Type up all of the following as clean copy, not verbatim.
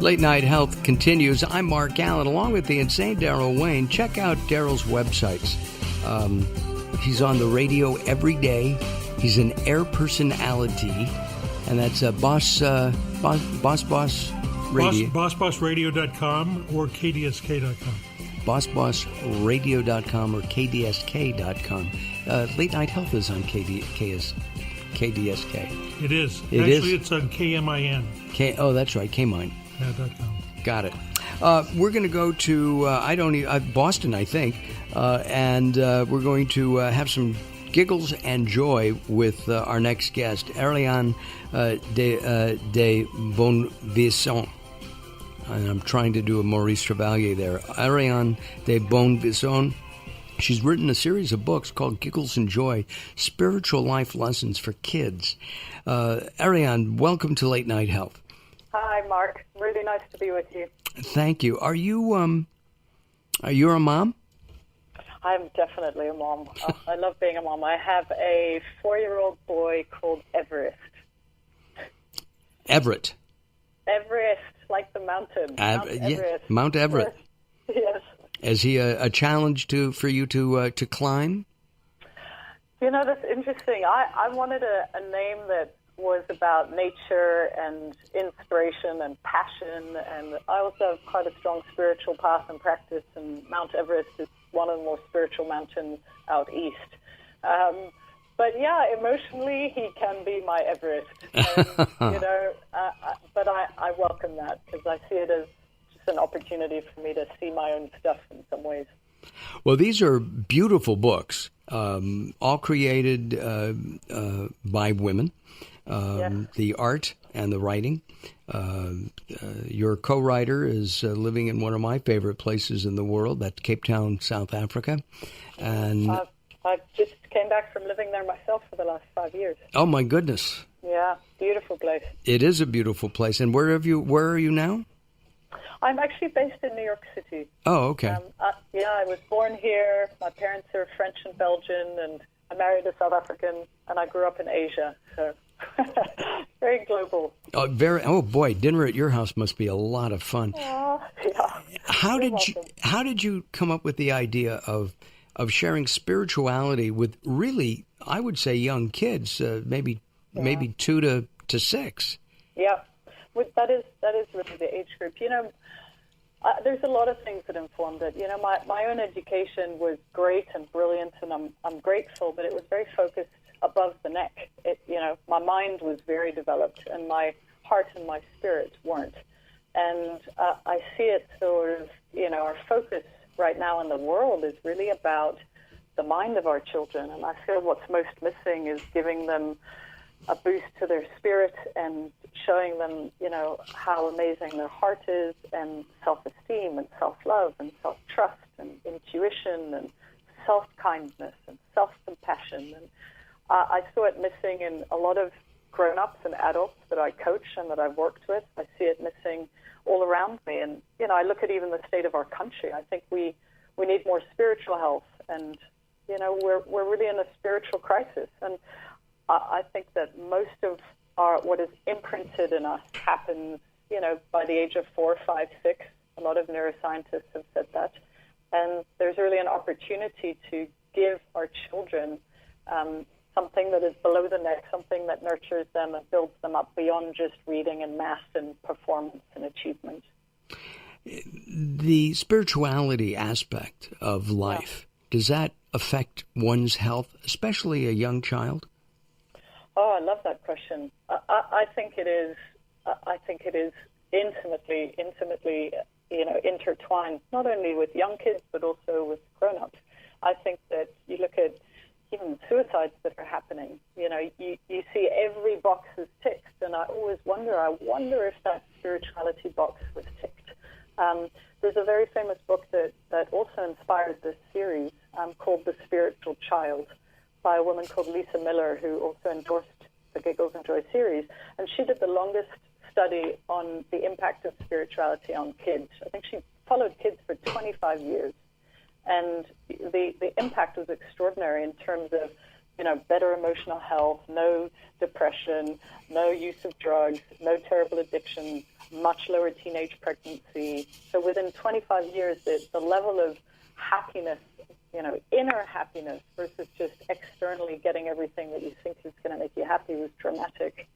Late Night Health continues. I'm Mark Alyn, along with the insane Daryl Wayne. Check out Daryl's websites. He's on the radio every day. He's an air personality, and that's Boss Radio. BossBossRadio.com or KDSK.com. BossBossRadio.com or KDSK.com. Late Night Health is on KDSK. It is. Actually, it's on KMIN. Oh, that's right, KMIN. .com. Got it. We're going to go to Boston, I think, and we're going to have some giggles and joy with our next guest, Ariane de Bonvoisin. And I'm trying to do a Maurice Chevalier there. Ariane de Bonvoisin. She's written a series of books called Giggles and Joy, Spiritual Life Lessons for Kids. Ariane, welcome to Late Night Health. Hi, Mark. Really nice to be with you. Thank you. Are you a mom? I'm definitely a mom. I love being a mom. I have a 4-year-old boy called Everest. Everett, like the mountain. Everest. Mount Everett. Yes. Is he a challenge for you to climb? You know, that's interesting. I wanted a name that was about nature and inspiration and passion, and I also have quite a strong spiritual path and practice, and Mount Everest is one of the more spiritual mountains out east. But yeah, emotionally, he can be my Everest. And, but I welcome that because I see it as just an opportunity for me to see my own stuff in some ways. Well, these are beautiful books, all created by women. The art and the writing. Your co-writer is living in one of my favorite places in the world, that's Cape Town, South Africa. And I just came back from living there myself for the last 5 years. Oh my goodness! Yeah, beautiful place. It is a beautiful place. And where are you now? I'm actually based in New York City. Oh, okay. I was born here. My parents are French and Belgian, and I married a South African, and I grew up in Asia. So. Very global. Oh boy, dinner at your house must be a lot of fun. Yeah. How did you come up with the idea of sharing spirituality with really, I would say, young kids, maybe 2 to 6? Yeah, that is really the age group. You know, there's a lot of things that informed it. You know, my own education was great and brilliant, and I'm grateful, but it was very focused above the neck. My mind was very developed, and my heart and my spirit weren't. And I see it sort of, our focus right now in the world is really about the mind of our children. And I feel what's most missing is giving them a boost to their spirit and showing them, how amazing their heart is, and self-esteem and self-love and self-trust and intuition and self-kindness and self-compassion. And I saw it missing in a lot of grown-ups and adults that I coach and that I've worked with. I see it missing all around me. And, I look at even the state of our country. I think we need more spiritual health. And, we're really in a spiritual crisis. And I think that most of what is imprinted in us happens, by the age of 4, 5, 6. A lot of neuroscientists have said that. And there's really an opportunity to give our children something that is below the neck, something that nurtures them and builds them up beyond just reading and math and performance and achievement. The spirituality aspect of life, does that affect one's health, especially a young child? Oh, I love that question. I think it is. I think it is intimately, intertwined, not only with young kids but also with grown-ups. I think that you look at even suicides that are happening. You see every box is ticked, and I always wonder if that spirituality box was ticked. There's a very famous book that also inspired this series called The Spiritual Child by a woman called Lisa Miller, who also endorsed the Giggles and Joy series, and she did the longest study on the impact of spirituality on kids. I think she followed kids for 25 years. And the impact was extraordinary in terms of better emotional health, no depression, no use of drugs, no terrible addictions, much lower teenage pregnancy. So within 25 years, the level of happiness, inner happiness versus just externally getting everything that you think is going to make you happy was dramatic.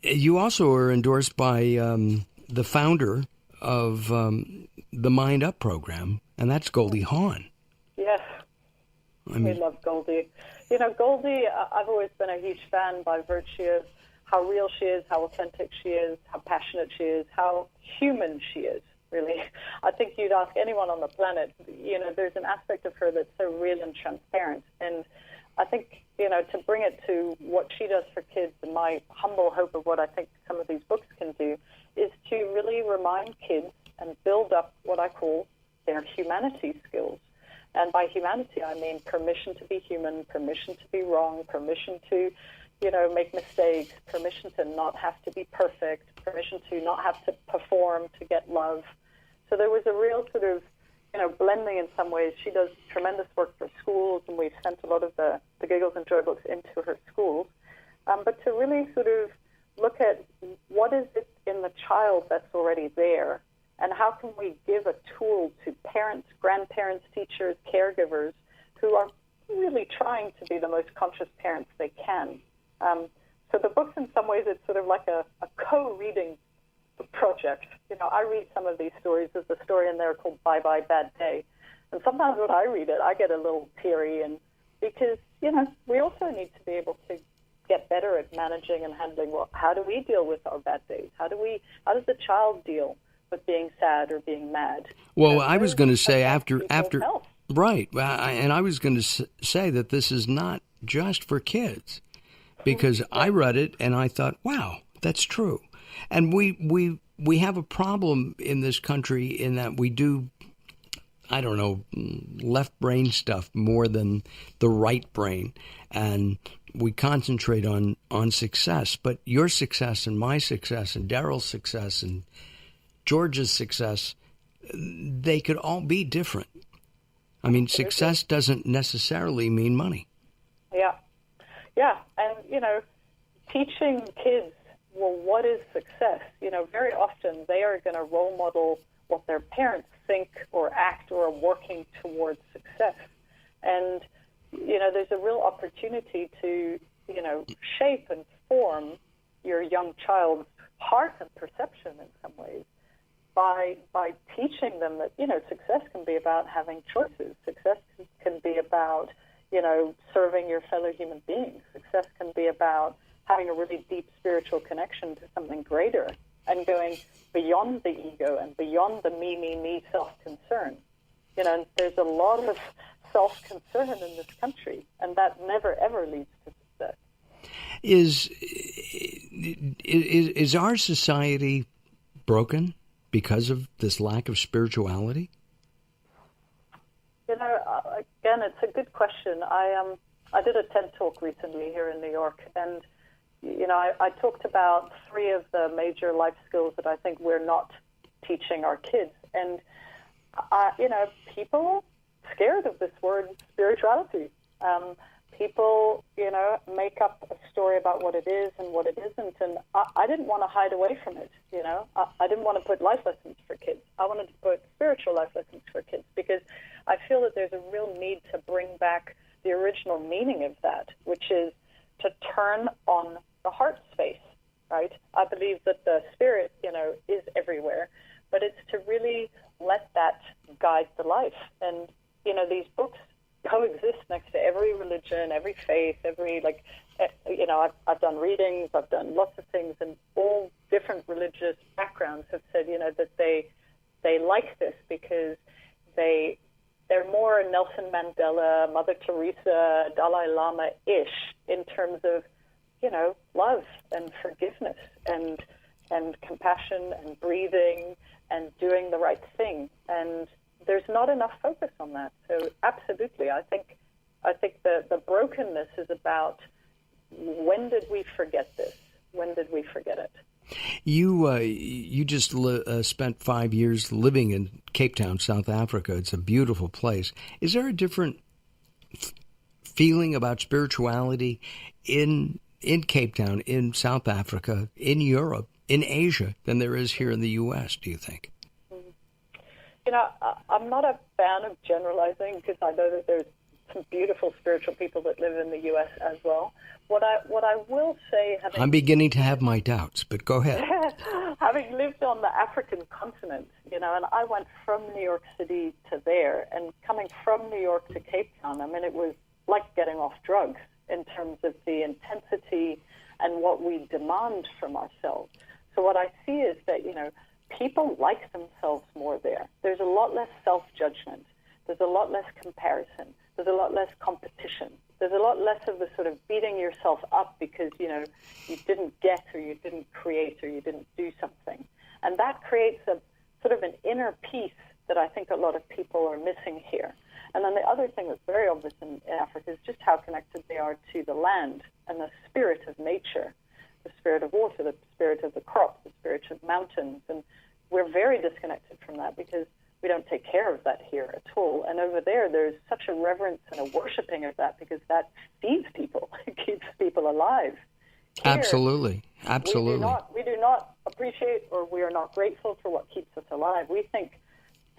You also are endorsed by the founder of the Mind Up program, and that's Goldie Hawn. Yes. We love Goldie. Goldie, I've always been a huge fan by virtue of how real she is, how authentic she is, how passionate she is, how human she is, really. I think you'd ask anyone on the planet, there's an aspect of her that's so real and transparent. And I think, to bring it to what she does for kids, and my humble hope of what I think some of these books can do, is to really remind kids and build up what I call their humanity skills. And by humanity, I mean permission to be human, permission to be wrong, permission to, make mistakes, permission to not have to be perfect, permission to not have to perform to get love. So there was a real sort of, blending in some ways. She does tremendous work for schools, and we've sent a lot of the Giggles and Joy books into her schools. But to really sort of look at what is it in the child that's already there, and how can we give a tool to parents, grandparents, teachers, caregivers who are really trying to be the most conscious parents they can. So the books, in some ways, it's sort of like a co-reading project. I read some of these stories. There's a story in there called Bye Bye Bad Day. And sometimes when I read it, I get a little teary, and because, we also need to be able to get better at managing and handling, how do we deal with our bad days? How does the child deal with being sad or being mad? Well, I was going to say after health. Right, and I was going to say that this is not just for kids, because I read it and I thought, wow, that's true. And we have a problem in this country in that we do, I don't know, left brain stuff more than the right brain, and we concentrate on success. But your success and my success and Daryl's success and George's success, they could all be different. I mean, success doesn't necessarily mean money. Yeah. And, teaching kids, what is success? Very often they are going to role model what their parents think or act or are working towards success. And, there's a real opportunity to, shape and form your young child's heart and perception in some ways by teaching them that, success can be about having choices. Success can be about, serving your fellow human beings. Success can be about having a really deep spiritual connection to something greater and going beyond the ego and beyond the me, self-concern. And there's a lot of self-concern in this country, and that never, ever leads to success. Is our society broken because of this lack of spirituality? Again, it's a good question. I did a TED Talk recently here in New York, and I talked about 3 of the major life skills that I think we're not teaching our kids. And, people scared of this word spirituality. People, make up a story about what it is and what it isn't. And I didn't want to hide away from it, I didn't want to put life lessons for kids. I wanted to put spiritual life lessons for kids because I feel that there's a real need to bring back the original meaning of that, which is to turn on the heart space, right? I believe that the spirit, is everywhere, but it's to really let that guide the life. And, these books coexist next to every religion, every faith, I've done readings, I've done lots of things, and all different religious backgrounds have said, that they like this because they're more Nelson Mandela, Mother Teresa, Dalai Lama-ish in terms of, love and forgiveness and compassion and breathing and doing the right thing. And there's not enough focus on that. So absolutely, I think the brokenness is about when did we forget this? When did we forget it? You just spent 5 years living in Cape Town, South Africa. It's a beautiful place. Is there a different feeling about spirituality in Cape Town, in South Africa, in Europe, in Asia than there is here in the U.S., do you think? I'm not a fan of generalizing because I know that there's some beautiful spiritual people that live in the U.S. as well. What I will say... I'm beginning to have my doubts, but go ahead. Having lived on the African continent, and I went from New York City to there, and coming from New York to Cape Town, I mean, it was like getting off drugs in terms of the intensity and what we demand from ourselves. So what I see is that, people like themselves more there. There's a lot less self-judgment. There's a lot less comparison. There's a lot less competition. There's a lot less of the sort of beating yourself up because, you didn't get or you didn't create or you didn't do something. And that creates a sort of an inner peace that I think a lot of people are missing here. And then the other thing that's very obvious in Africa is just how connected they are to the land and the spirit of nature, the spirit of water, the spirit of the crop, the spirit of mountains. And we're very disconnected from that because we don't take care of that here at all. And over there, there's such a reverence and a worshiping of that because that feeds people. It keeps people alive. Here, absolutely. We do not appreciate or we are not grateful for what keeps us alive. We think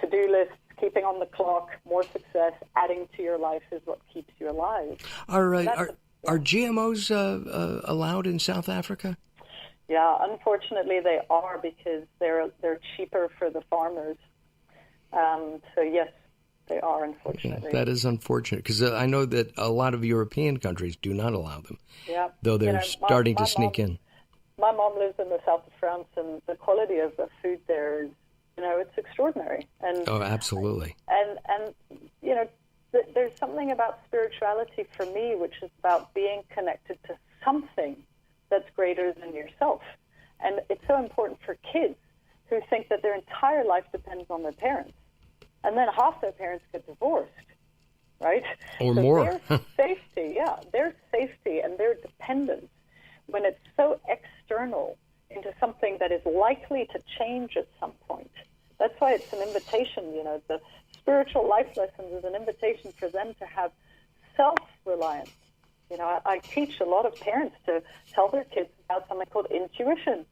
to-do lists, keeping on the clock, more success, adding to your life is what keeps you alive. Are GMOs allowed in South Africa? Yeah, unfortunately they are because they're cheaper for the farmers. So yes, they are, unfortunately. That is unfortunate because I know that a lot of European countries do not allow them. Yeah, though they're starting to sneak in. My mom lives in the south of France, and the quality of the food there is, it's extraordinary. And absolutely. And there's something about spirituality for me, which is about being connected to something that's greater than yourself. And it's so important for kids who think that their entire life depends on their parents. And then half their parents get divorced, right? Or so more. Their safety and their dependence, when it's so external into something that is likely to change at some point. That's why it's an invitation, the spiritual life lessons is an invitation for them to have self-reliance. I teach a lot of parents to tell their kids about something called intuition.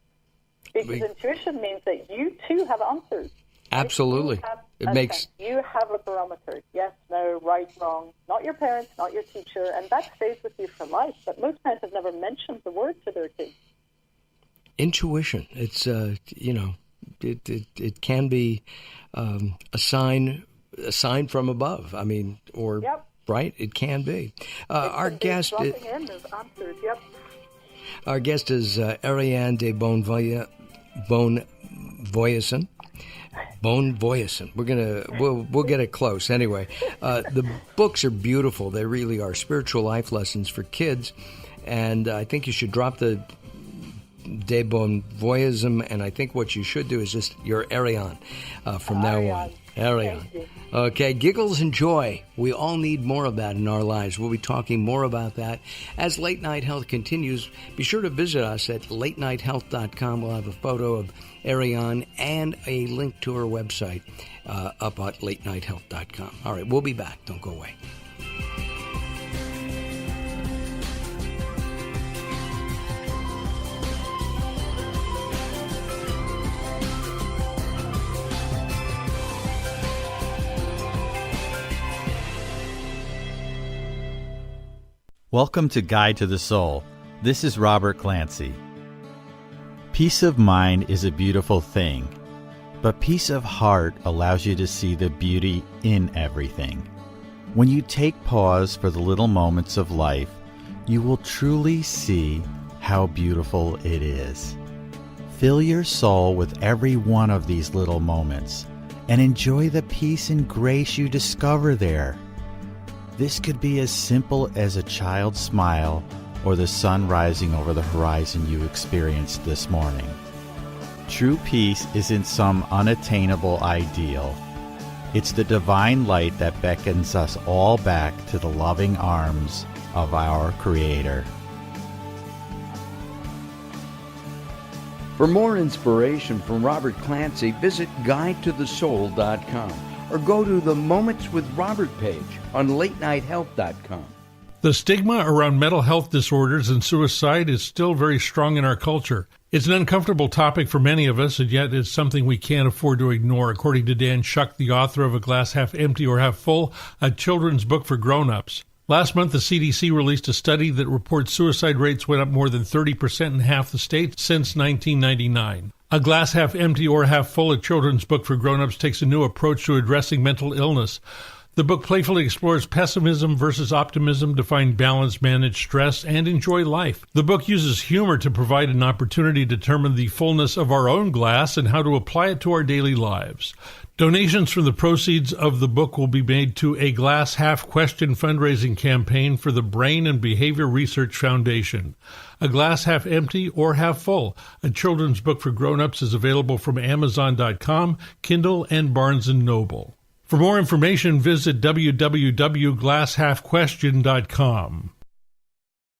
Because intuition means that you too have answers. Absolutely. You have a barometer. Yes, no, right, wrong. Not your parents, not your teacher. And that stays with you for life. But most parents have never mentioned the word to their kids. Intuition. It's, it can be a sign from above. I mean, or... Yep. Right? It can be. Our guest... Our guest is Ariane de Bonvoisin. We'll get it close. Anyway, the books are beautiful. They really are. Spiritual life lessons for kids. And I think you should drop the de Bonvoisin, and I think what you should do is just your Ariane from now on. Ariane. Okay, Giggles and Joy. We all need more of that in our lives. We'll be talking more about that as Late Night Health continues. Be sure to visit us at latenighthealth.com. We'll have a photo of Ariane and a link to her website up at latenighthealth.com. All right, we'll be back. Don't go away. Welcome to Guide to the Soul. This is Robert Clancy. Peace of mind is a beautiful thing, but peace of heart allows you to see the beauty in everything. When you take pause for the little moments of life, you will truly see how beautiful it is. Fill your soul with every one of these little moments and enjoy the peace and grace you discover there. This could be as simple as a child's smile or the sun rising over the horizon you experienced this morning. True peace isn't some unattainable ideal. It's the divine light that beckons us all back to the loving arms of our Creator. For more inspiration from Robert Clancy, visit GuideToTheSoul.com or go to the Moments with Robert page on LateNightHealth.com. The stigma around mental health disorders and suicide is still very strong in our culture. It's an uncomfortable topic for many of us, and yet it's something we can't afford to ignore, according to Dan Shuck, the author of A Glass Half Empty or Half Full, a children's book for grown-ups. Last month, the CDC released a study that reports suicide rates went up more than 30% in half the states since 1999. A Glass Half Empty or Half Full, a children's book for grown-ups, takes a new approach to addressing mental illness. The book playfully explores pessimism versus optimism to find balance, manage stress, and enjoy life. The book uses humor to provide an opportunity to determine the fullness of our own glass and how to apply it to our daily lives. Donations from the proceeds of the book will be made to a Glass Half Question fundraising campaign for the Brain and Behavior Research Foundation. A Glass Half Empty or Half Full, a children's book for grown-ups, is available from Amazon.com, Kindle, and Barnes & Noble. For more information, visit www.glasshalfquestion.com.